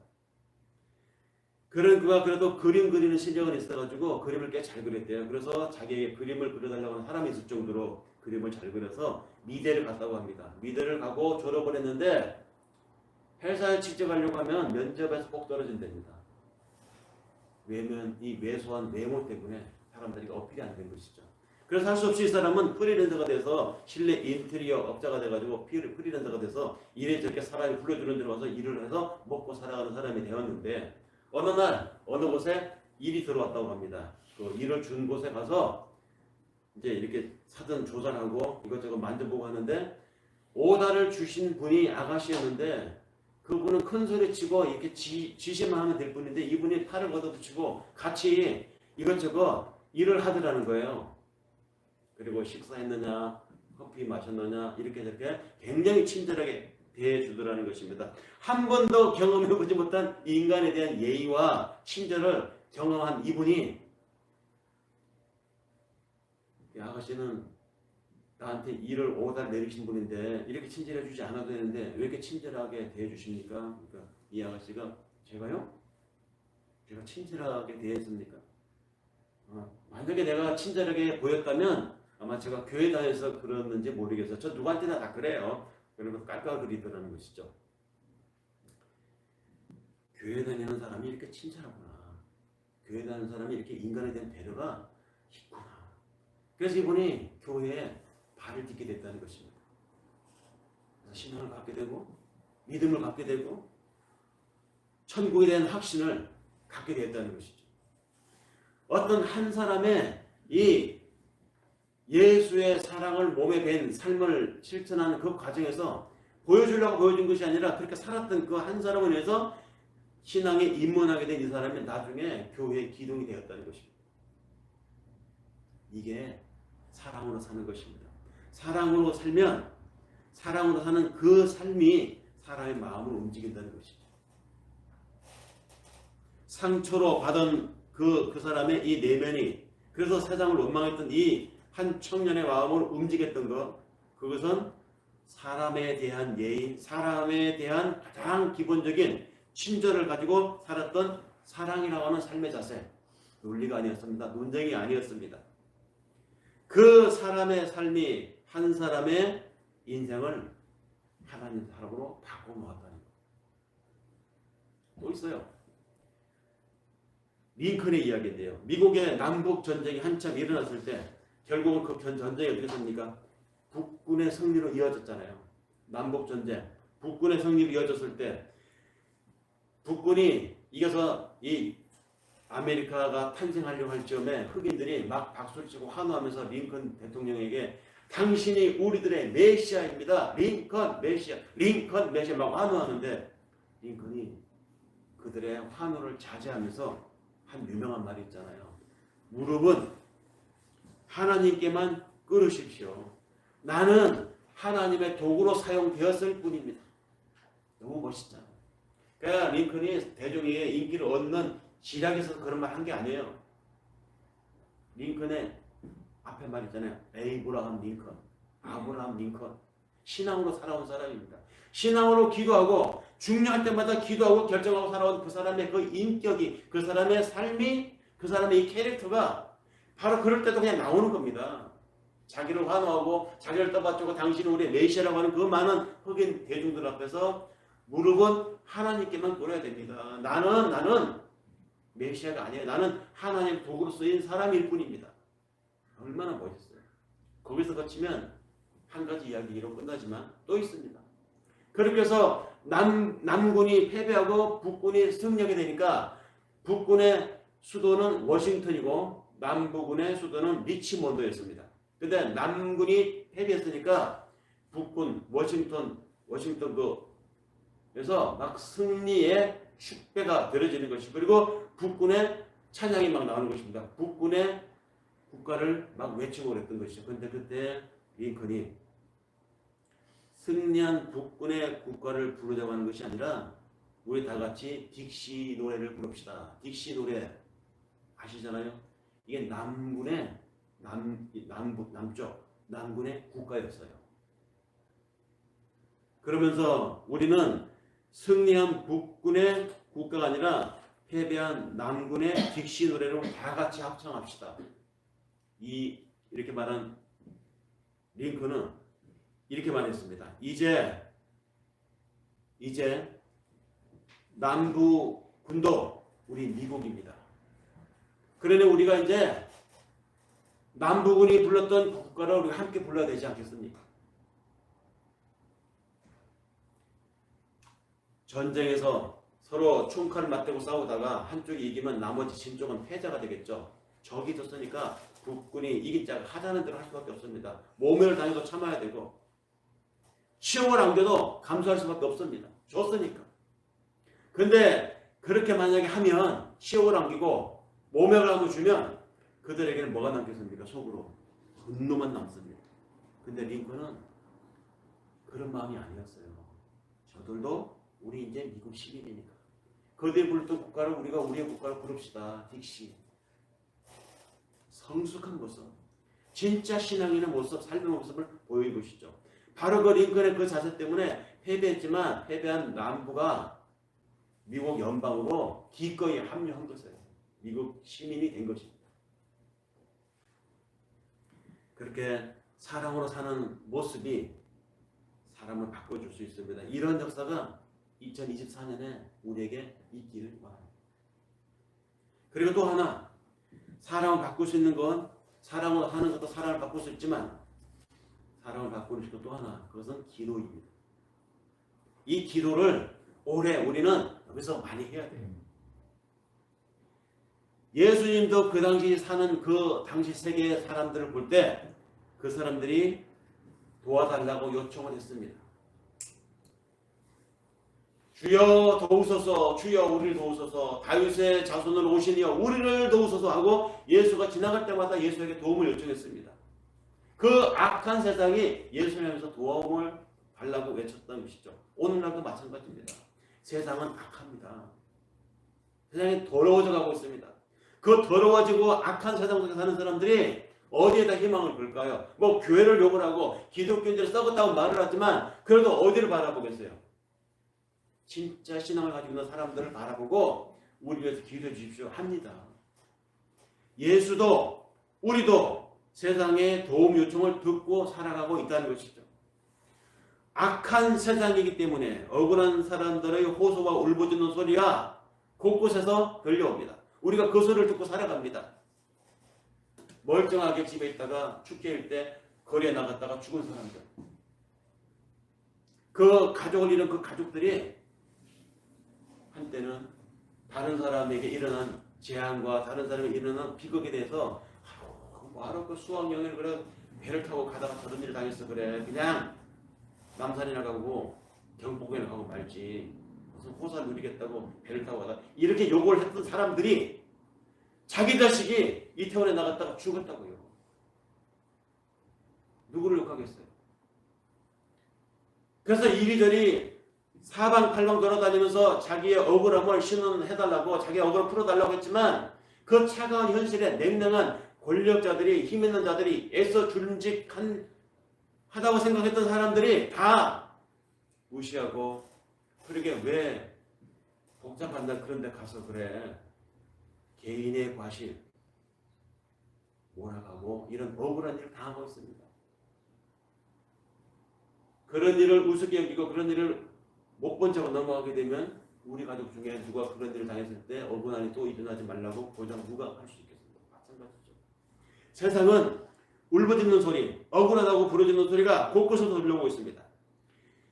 그런 그가 그래도 그림 그리는 실력은 있어가지고 그림을 꽤 잘 그렸대요. 그래서 자기에게 그림을 그려달라고 하는 사람이 있을 정도로 그림을 잘 그려서 미대를 갔다고 합니다. 미대를 가고 졸업을 했는데 회사에 취직하려고 하면 면접에서 꼭 떨어진답니다. 이 왜소한 외모 때문에 사람들이 어필이 안 된 것이죠. 그래서 할 수 없이 이 사람은 프리랜서가 돼서 실내 인테리어 업자가 돼가지고 프리랜서가 돼서 이래저래 사람이 불러주는 데로 가서 일을 해서 먹고 살아가는 사람이 되었는데 어느 날 어느 곳에 일이 들어왔다고 합니다. 그 일을 준 곳에 가서 이제 이렇게 사전 조사를 하고 이것저것 만져보고 하는데 오다를 주신 분이 아가씨였는데 그분은 큰 소리 치고 이렇게 지시만 하면 될 뿐인데 이분이 팔을 걷어붙이고 같이 이것저것 일을 하더라는 거예요. 그리고 식사했느냐, 커피 마셨느냐 이렇게 저렇게 굉장히 친절하게 대해주더라는 것입니다. 한 번도 경험해보지 못한 인간에 대한 예의와 친절을 경험한 이분이 이 아가씨는 나한테 일을 오다 내리신 분인데 이렇게 친절해 주지 않아도 되는데 왜 이렇게 친절하게 대해주십니까? 그러니까 이 아가씨가 제가요? 제가 친절하게 대했습니까? 만약에 내가 친절하게 보였다면 아마 제가 교회 다녀서 그러는지 모르겠어요. 저 누구한테나 다 그래요. 그러면서 깔깔거리더라는 것이죠. 교회 다니는 사람이 이렇게 친절하구나. 교회 다니는 사람이 이렇게 인간에 대한 배려가 있구나. 그래서 이분이 교회에 발을 딛게 됐다는 것입니다. 그래서 신앙을 갖게 되고 믿음을 갖게 되고 천국에 대한 확신을 갖게 되었다는 것이죠. 어떤 한 사람의 이 예수의 사랑을 몸에 밴 삶을 실천하는 그 과정에서 보여주려고 보여준 것이 아니라 그렇게 살았던 그 한 사람을 위해서 신앙에 입문하게 된 이 사람이 나중에 교회의 기둥이 되었다는 것입니다. 이게 사랑으로 사는 것입니다. 사랑으로 살면 사랑으로 사는 그 삶이 사람의 마음을 움직인다는 것이죠. 상처로 받은 그 사람의 이 내면이, 그래서 세상을 원망했던 이 한 청년의 마음을 움직였던 것, 그것은 사람에 대한 예의, 사람에 대한 가장 기본적인 친절을 가지고 살았던 사랑이라고 하는 삶의 자세, 논리가 아니었습니다. 논쟁이 아니었습니다. 그 사람의 삶이 한 사람의 인생을 하나님 사람으로 바꿔놓았다는 것. 또 있어요. 링컨의 이야기인데요. 미국의 남북 전쟁이 한참 일어났을 때 결국은 그 전쟁이 어떻게 됩니까? 북군의 승리로 이어졌잖아요. 남북 전쟁, 북군의 승리로 이어졌을 때 북군이 이겨서 이 아메리카가 탄생하려고 할 즈음에 흑인들이 막 박수를 치고 환호하면서 링컨 대통령에게 당신이 우리들의 메시아입니다. 링컨 메시아, 링컨 메시아 막 환호하는데 링컨이 그들의 환호를 자제하면서 한 유명한 말이 있잖아요. 무릎은 하나님께만 꿇으십시오. 나는 하나님의 도구로 사용되었을 뿐입니다. 너무 멋있잖아요. 그러니까 링컨이 대중의 인기를 얻는 시작에서 그런 말 한 게 아니에요. 링컨의 앞에 말 있잖아요. 에이브라함 링컨, 아브라함 링컨. 신앙으로 살아온 사람입니다. 신앙으로 기도하고 중요할 때마다 기도하고 결정하고 살아온 그 사람의 그 인격이, 그 사람의 삶이, 그 사람의 이 캐릭터가 바로 그럴 때도 그냥 나오는 겁니다. 자기를 환호하고 자기를 떠받주고 당신은 우리의 메시아라고 하는 그 많은 흑인 대중들 앞에서 무릎은 하나님께만 꿇어야 됩니다. 나는 메시아가 아니에요. 나는 하나님 도구로 쓰인 사람일 뿐입니다. 얼마나 멋있어요. 거기서 거치면 한 가지 이야기로 끝나지만 또 있습니다. 그렇게 해서 남군이 패배하고 북군이 승리하게 되니까 북군의 수도는 워싱턴이고 남부군의 수도는 리치몬드였습니다. 근데 남군이 패배했으니까 북군 워싱턴에서 막 승리의 축배가 들어지는 것이고, 그리고 북군의 찬양이 막 나오는 것입니다. 북군의 국가를 막 외치고 그랬던 것이죠. 근데 그때 링컨이 승리한 북군의 국가를 부르자고 하는 것이 아니라 우리 다 같이 딕시 노래를 부릅시다. 딕시 노래 아시잖아요. 이게 남군의 남쪽 남군의 국가였어요. 그러면서 우리는 승리한 북군의 국가가 아니라 패배한 남군의 딕시 노래를 다 같이 합창합시다. 이렇게 말한 링컨은 이렇게 말했습니다. 이제 남부군도 우리 미국입니다. 그러니 우리가 이제 남부군이 불렀던 국가를 우리가 함께 불러야 되지 않겠습니까? 전쟁에서 서로 총칼을 맞대고 싸우다가 한쪽이 이기면 나머지 진 쪽은 패자가 되겠죠. 적이 있었으니까 북군이 이긴 자가 하자는 대로 할 수밖에 없습니다. 모멸을 당해도 참아야 되고 치욕을 안겨도 감수할 수밖에 없습니다. 졌으니까. 근데 그렇게 만약에 하면 치욕을 안기고 모멸을 한번 주면 그들에게는 뭐가 남겠습니까? 속으로 분노만 남습니다. 근데 링컨은 그런 마음이 아니었어요. 저들도 우리 이제 미국 시민이니까 그들이 불렀던 국가를 우리가 우리의 국가를 부릅시다. 딕시. 성숙한 모습, 진짜 신앙인의 모습, 삶의 모습을 보이고 있죠. 바로 그 링컨의 그 자세 때문에 패배했지만 패배한 남부가 미국 연방으로 기꺼이 합류한 것이에요. 미국 시민이 된 것입니다. 그렇게 사랑으로 사는 모습이 사람을 바꿔줄 수 있습니다. 이런 역사가 2024년에 우리에게 있기를 바랍니다. 그리고 또 하나, 사랑을 바꿀 수 있는 건 사랑으로 하는 것도 사랑을 바꿀 수 있지만 사랑을 바꾸는 것도 또 하나, 그것은 기도입니다. 이 기도를 올해 우리는 여기서 많이 해야 돼요. 예수님도 그 당시 사는 그 당시 세계의 사람들을 볼 때 그 사람들이 도와달라고 요청을 했습니다. 주여 도우소서, 주여 우리를 도우소서, 다윗의 자손을 오시니여 우리를 도우소서 하고 예수가 지나갈 때마다 예수에게 도움을 요청했습니다. 그 악한 세상이 예수를 향해서 도움을 달라고 외쳤던 것이죠. 오늘날도 마찬가지입니다. 세상은 악합니다. 세상이 더러워져 가고 있습니다. 그 더러워지고 악한 세상 속에 사는 사람들이 어디에다 희망을 걸까요? 뭐 교회를 욕을 하고 기독교인들을 썩었다고 말을 하지만 그래도 어디를 바라보겠어요? 진짜 신앙을 가지고 있는 사람들을 바라보고 우리 위해서 기도해 주십시오 합니다. 예수도 우리도 세상의 도움 요청을 듣고 살아가고 있다는 것이죠. 악한 세상이기 때문에 억울한 사람들의 호소와 울부짖는 소리가 곳곳에서 들려옵니다. 우리가 그 소리를 듣고 살아갑니다. 멀쩡하게 집에 있다가 축제일 때 거리에 나갔다가 죽은 사람들, 그 가족을 잃은 그 가족들이 한때는 다른 사람에게 일어난 재앙과 다른 사람에게 일어난 비극에 대해서 뭐하러 그 수학여행을 그래 배를 타고 가다가 저런 일을 당했어 그래 그냥 남산이나 가고 경복궁에 가고 말지 무슨 호사를 누리겠다고 배를 타고 가다 이렇게 욕을 했던 사람들이 자기 자식이 이태원에 나갔다가 죽었다고요. 누구를 욕하겠어요? 그래서 이리저리 사방팔방 돌아다니면서 자기의 억울함을 신원해달라고 자기의 억울을 풀어달라고 했지만 그 차가운 현실에 냉랭한 권력자들이 힘 있는 자들이 애써 준직하다고 생각했던 사람들이 다 무시하고 그러게 왜 복잡한다 그런 데 가서 그래 개인의 과실 몰아가고 이런 억울한 일을 당하고 있습니다. 그런 일을 우습게 여기고 그런 일을 못 본 척 넘어가게 되면 우리 가족 중에 누가 그런 일을 당했을 때 억울함이 또 일어나지 말라고 보장 누가 할 수 있겠습니까? 마찬가지죠. 세상은 울부짖는 소리, 억울하다고 부르짖는 소리가 곳곳에서 들려오고 있습니다.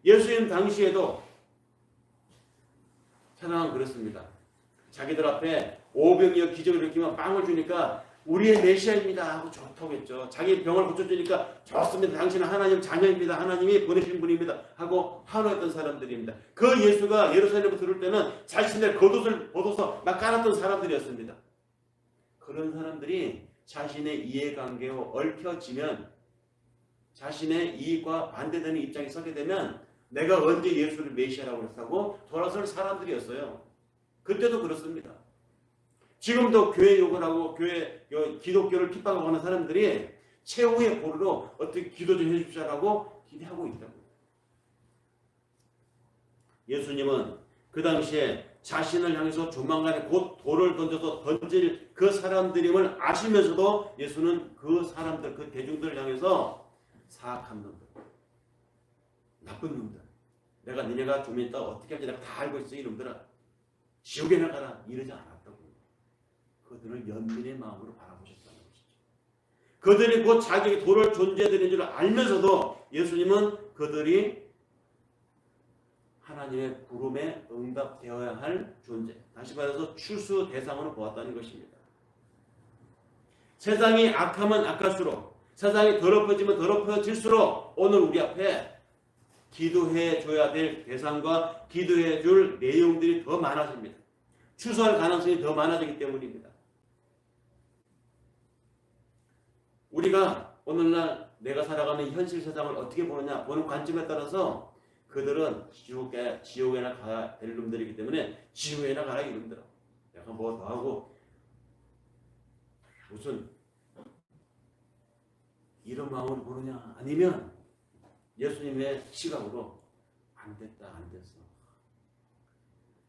예수님 당시에도 세상은 그렇습니다. 자기들 앞에 오병이어 기적을 일으키면 빵을 주니까 우리의 메시아입니다 하고 좋다고 했죠. 자기 병을 고쳐주니까 좋습니다. 당신은 하나님 자녀입니다. 하나님이 보내신 분입니다 하고 환호했던 사람들입니다. 그 예수가 예루살렘에 들어올 때는 자신의 겉옷을 벗어서 막 깔았던 사람들이었습니다. 그런 사람들이 자신의 이해관계와 얽혀지면 자신의 이익과 반대되는 입장에 서게 되면 내가 언제 예수를 메시아라고 했다고 돌아설 사람들이었어요. 그때도 그렇습니다. 지금도 교회 욕을 하고 교회 기독교를 핍박하고 하는 사람들이 최후의 보루로 어떻게 기도 좀 해주십시오라고 기대하고 있다고. 예수님은 그 당시에 자신을 향해서 조만간에 곧 돌을 던져서 던질 그 사람들임을 아시면서도 예수는 그 사람들, 그 대중들을 향해서 사악한 놈들, 나쁜 놈들, 내가 니네가 좀 있다 어떻게 할지 내가 다 알고 있어 이놈들아 지옥에 나가라 이러지 않았다고. 그들을 연민의 마음으로 바라보셨다는 것이죠. 그들이 곧 자기에게 돌을 존재해드리는 줄 알면서도 예수님은 그들이 하나님의 부름에 응답되어야 할 존재, 다시 말해서 추수 대상으로 보았다는 것입니다. 세상이 악하면 악할수록, 세상이 더럽혀지면 더럽혀질수록 오늘 우리 앞에 기도해 줘야 될 대상과 기도해 줄 내용들이 더 많아집니다. 추수할 가능성이 더 많아지기 때문입니다. 우리가 오늘날 내가 살아가는 현실 세상을 어떻게 보느냐, 보는 관점에 따라서 그들은 지옥에나 가야 될 놈들이기 때문에 지옥에나 가라 이놈들아. 약간 뭐 더 하고 무슨 이런 마음으로 보느냐, 아니면 예수님의 시각으로 안 됐다 안 됐어.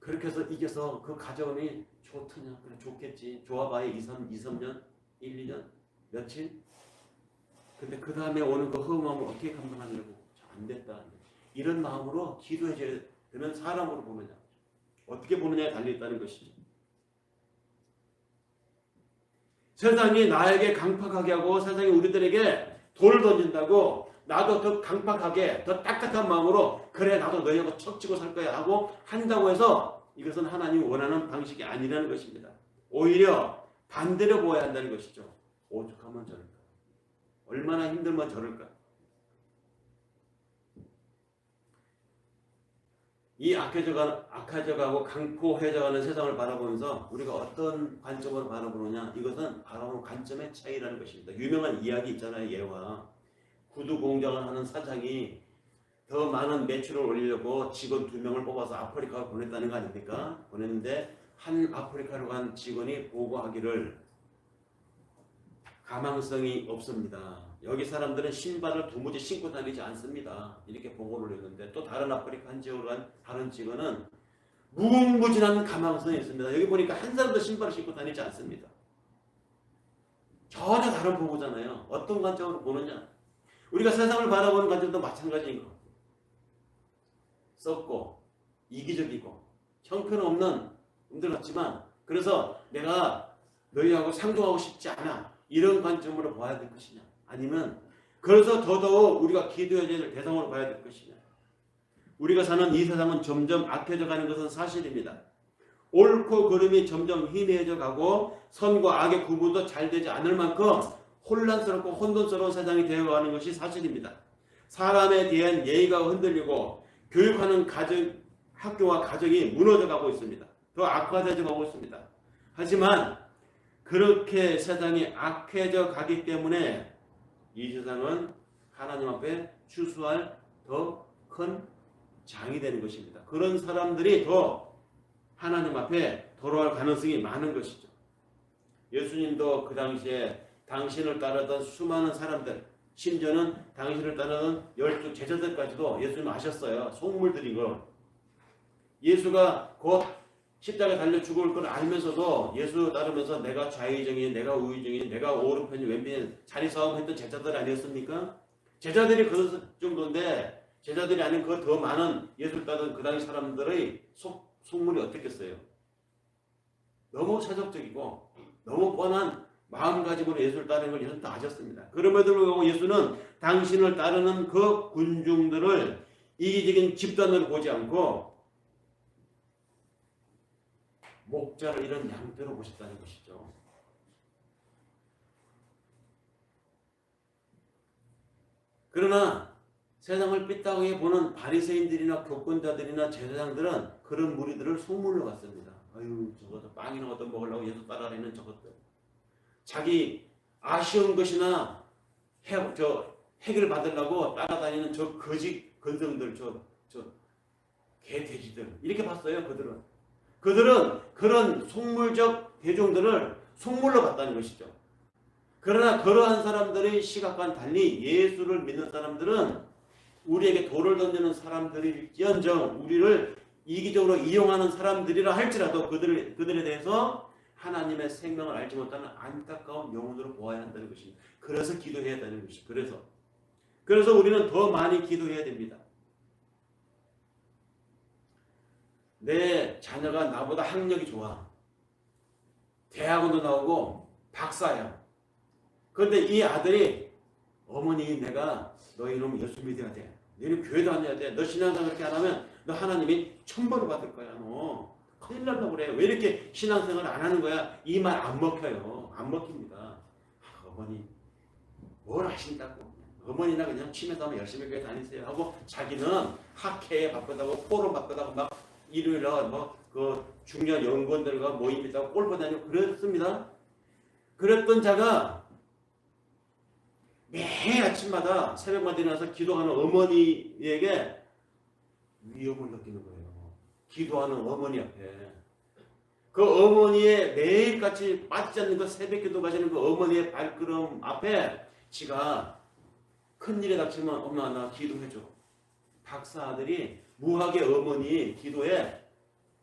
그렇게 해서 이겨서 그 가정이 좋더냐, 그래 좋겠지. 좋아봐야 2, 3년, 1, 2년, 며칠. 근데 그 다음에 오는 그 허무함을 어떻게 감당하려고 안 됐다. 이런 마음으로 기도해줘야 되는 사람으로 보느냐, 어떻게 보느냐에 달려있다는 것이죠. 세상이 나에게 강팍하게 하고 세상이 우리들에게 돌을 던진다고 나도 더 강팍하게 더 딱딱한 마음으로 그래 나도 너희하고 척지고 살 거야 하고 한다고 해서 이것은 하나님이 원하는 방식이 아니라는 것입니다. 오히려 반대로 보아야 한다는 것이죠. 오죽하면 저럴까? 얼마나 힘들면 저럴까? 이 악해져가고 강포해져가는 세상을 바라보면서 우리가 어떤 관점으로 바라보느냐, 이것은 바라보는 관점의 차이라는 것입니다. 유명한 이야기 있잖아요. 예화. 구두 공장을 하는 사장이 더 많은 매출을 올리려고 직원 2명을 뽑아서 아프리카로 보냈다는 거 아닙니까? 보냈는데 한 아프리카로 간 직원이 보고하기를 가망성이 없습니다. 여기 사람들은 신발을 도무지 신고 다니지 않습니다. 이렇게 보고를 했는데, 또 다른 아프리카 한 지역으로 간 다른 직원은 무궁무진한 가망성이 있습니다. 여기 보니까 한 사람도 신발을 신고 다니지 않습니다. 전혀 다른 보고잖아요. 어떤 관점으로 보느냐. 우리가 세상을 바라보는 관점도 마찬가지인 것. 썩고 이기적이고 형편없는 놈들 같지만, 그래서 내가 너희하고 상종하고 싶지 않아, 이런 관점으로 봐야 될 것이냐, 아니면 그래서 더더욱 우리가 기도해야 될 대상으로 봐야 될 것이냐. 우리가 사는 이 세상은 점점 악해져 가는 것은 사실입니다. 옳고 그름이 점점 희미해져 가고 선과 악의 구분도 잘 되지 않을 만큼 혼란스럽고 혼돈스러운 세상이 되어가는 것이 사실입니다. 사람에 대한 예의가 흔들리고 교육하는 학교와 가정이 무너져 가고 있습니다. 더 악화되어 가고 있습니다. 하지만 그렇게 세상이 악해져 가기 때문에 이 세상은 하나님 앞에 추수할 더 큰 장이 되는 것입니다. 그런 사람들이 더 하나님 앞에 돌아올 가능성이 많은 것이죠. 예수님도 그 당시에 당신을 따르던 수많은 사람들, 심지어는 당신을 따르던 12 제자들까지도 예수님 아셨어요. 속물 들인 거. 예수가 곧 십자가에 달려 죽을 걸 알면서도 예수 따르면서 내가 좌의정이니 내가 우의정이니 내가 오른편이 왼편이 자리 싸움했던 제자들 아니었습니까? 제자들이 그 정도인데, 제자들이 아닌 그 더 많은 예수를 따르던 그 당시 사람들의 속물이 어떻겠어요? 너무 세속적이고 너무 뻔한 마음가짐으로 예수를 따르는 걸 예수는 다 아셨습니다. 그럼에도 불구하고 예수는 당신을 따르는 그 군중들을 이기적인 집단으로 보지 않고 목자를 잃은 양떼로 보셨다는 것이죠. 그러나 세상을 삐딱하게 보는 바리새인들이나 교권자들이나 제사장들은 그런 무리들을 속물로 봤습니다. 아유, 저것도 빵이나 얻어 먹으려고 예수 따라다니는 저것들. 자기 아쉬운 것이나 해결을 받으려고 따라다니는 저 거짓 건성들, 저 개돼지들, 이렇게 봤어요. 그들은 그런 속물적 대중들을 속물로 봤다는 것이죠. 그러나 그러한 사람들의 시각과는 달리 예수를 믿는 사람들은 우리에게 돌을 던지는 사람들일지언정, 우리를 이기적으로 이용하는 사람들이라 할지라도 그들에 대해서 하나님의 생명을 알지 못하는 안타까운 영혼으로 보아야 한다는 것입니다. 그래서 기도해야 한다는 것입니다. 그래서 우리는 더 많이 기도해야 됩니다. 내 자녀가 나보다 학력이 좋아. 대학원도 나오고 박사야. 그런데 이 아들이, 어머니 내가 너 이놈 예수 믿어야 돼. 너는 교회도 다녀야 돼. 너 신앙생활 그렇게 안 하면 너 하나님이 천벌을 받을 거야. 너 큰일 난다고 그래. 왜 이렇게 신앙생활을 안 하는 거야? 이 말 안 먹혀요. 안 먹힙니다. 어머니 뭘 하신다고. 어머니나 그냥 취미삼아 하면 열심히 교회 다니세요 하고, 자기는 학회에 바쁘다고, 포럼 바쁘다고, 막 일요일날 그 중요한 연구원들과 모임 있다고 골프 다니고 그랬습니다. 그랬던 자가 매일 아침마다 새벽마다 일어나서 기도하는 어머니에게 위협을 느끼는 거예요. 기도하는 어머니 앞에. 그 어머니의 매일같이 빠지지 않는 그 새벽 기도 가시는 그 어머니의 발걸음 앞에 지가 큰일에 닥치면 엄마 나 기도해줘. 박사 아들이 무학의 어머니 기도에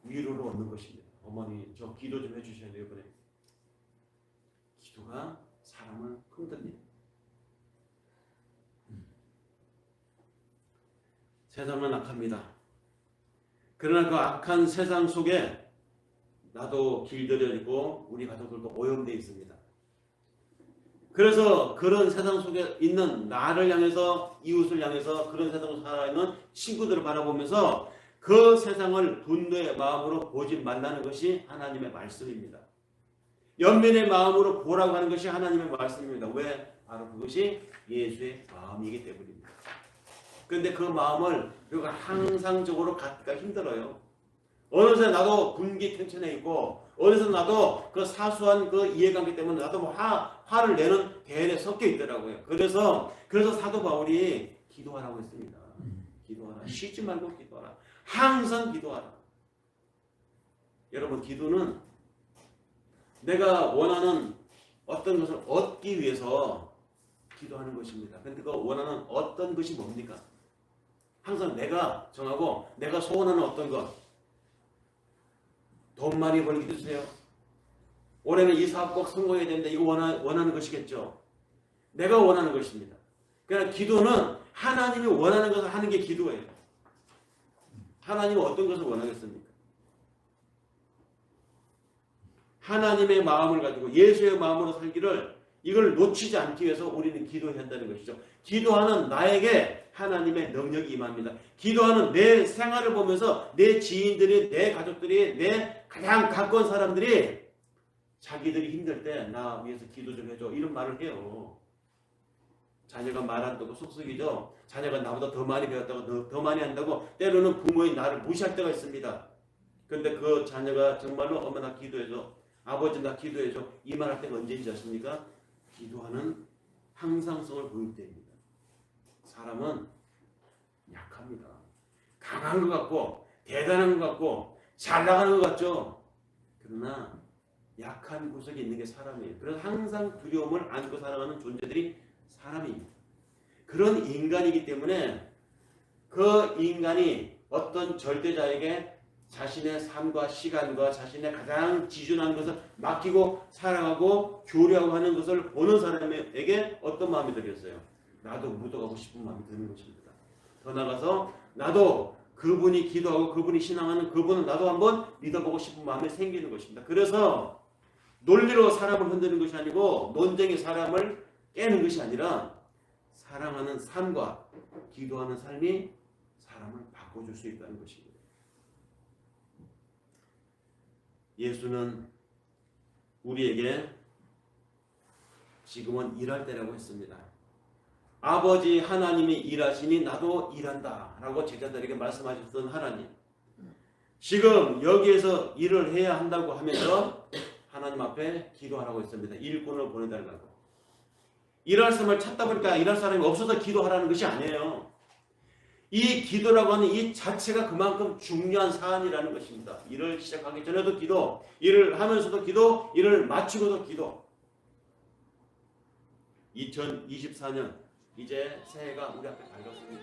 위로를 얻는 것입니다. 어머니 저 기도 좀 해주셔야 돼요. 그래. 기도가 사람을 흔듭니다. 세상은 악합니다. 그러나 그 악한 세상 속에 나도 길들여지고 우리 가족들도 오염되어 있습니다. 그래서 그런 세상 속에 있는 나를 향해서, 이웃을 향해서, 그런 세상을 살아있는 친구들을 바라보면서 그 세상을 분노의 마음으로 보지 말라는 것이 하나님의 말씀입니다. 연민의 마음으로 보라고 하는 것이 하나님의 말씀입니다. 왜? 바로 그것이 예수의 마음이기 때문입니다. 그런데 그 마음을 우리가 항상적으로 갖기가 힘들어요. 어느새 나도 분기탱천해 있고 어느새 나도 그 사소한 그 이해관계 때문에 나도 뭐 화를 내는 대열에 섞여 있더라고요. 그래서 사도 바울이 기도하라고 했습니다. 기도하라. 쉬지 말고 기도하라. 항상 기도하라. 여러분, 기도는 내가 원하는 어떤 것을 얻기 위해서 기도하는 것입니다. 그런데 그 원하는 어떤 것이 뭡니까? 항상 내가 정하고 내가 소원하는 어떤 것, 돈 많이 벌기 주세요. 올해는 이 사업 꼭 성공해야 되는데 이거 원하는 것이겠죠. 내가 원하는 것입니다. 그러니까 기도는 하나님이 원하는 것을 하는 게 기도예요. 하나님은 어떤 것을 원하겠습니까? 하나님의 마음을 가지고 예수의 마음으로 살기를 이걸 놓치지 않기 위해서 우리는 기도해야 한다는 것이죠. 기도하는 나에게 하나님의 능력이 임합니다. 기도하는 내 생활을 보면서 내 지인들이, 내 가족들이, 내 가장 가까운 사람들이 자기들이 힘들 때 나 위해서 기도 좀 해줘 이런 말을 해요. 자녀가 말 안 듣고 속속이죠. 자녀가 나보다 더 많이 배웠다고 더 많이 한다고 때로는 부모인 나를 무시할 때가 있습니다. 그런데 그 자녀가 정말로 엄마 나 기도해줘, 아버지 나 기도해줘 이 말 할 때가 언제인지 아십니까? 기도하는 항상성을 보일 때입니다. 사람은 약합니다. 강한 것 같고 대단한 것 같고 잘 나가는 것 같죠. 그러나 약한 구석이 있는 게 사람이에요. 그래서 항상 두려움을 안고 살아가는 존재들이 사람입니다. 그런 인간이기 때문에 그 인간이 어떤 절대자에게 자신의 삶과 시간과 자신의 가장 지존한 것을 맡기고 살아가고 교류하고 하는 것을 보는 사람에게 어떤 마음이 들겠어요? 나도 묻어가고 싶은 마음이 드는 것입니다. 더 나아가서 나도 그분이 기도하고 그분이 신앙하는 그분은 나도 한번 믿어보고 싶은 마음이 생기는 것입니다. 그래서 논리로 사람을 흔드는 것이 아니고 논쟁이 사람을 깨는 것이 아니라 사랑하는 삶과 기도하는 삶이 사람을 바꿔줄 수 있다는 것입니다. 예수는 우리에게 지금은 일할 때라고 했습니다. 아버지 하나님이 일하시니 나도 일한다 라고 제자들에게 말씀하셨던 하나님, 지금 여기에서 일을 해야 한다고 하면서 하나님 앞에 기도하라고 했습니다. 일꾼을 보내달라고. 일할 사람을 찾다 보니까 일할 사람이 없어서 기도하라는 것이 아니에요. 이 기도라고 하는 이 자체가 그만큼 중요한 사안이라는 것입니다. 일을 시작하기 전에도 기도, 일을 하면서도 기도, 일을 마치고도 기도. 2024년 이제 새해가 우리 앞에 밝았습니다.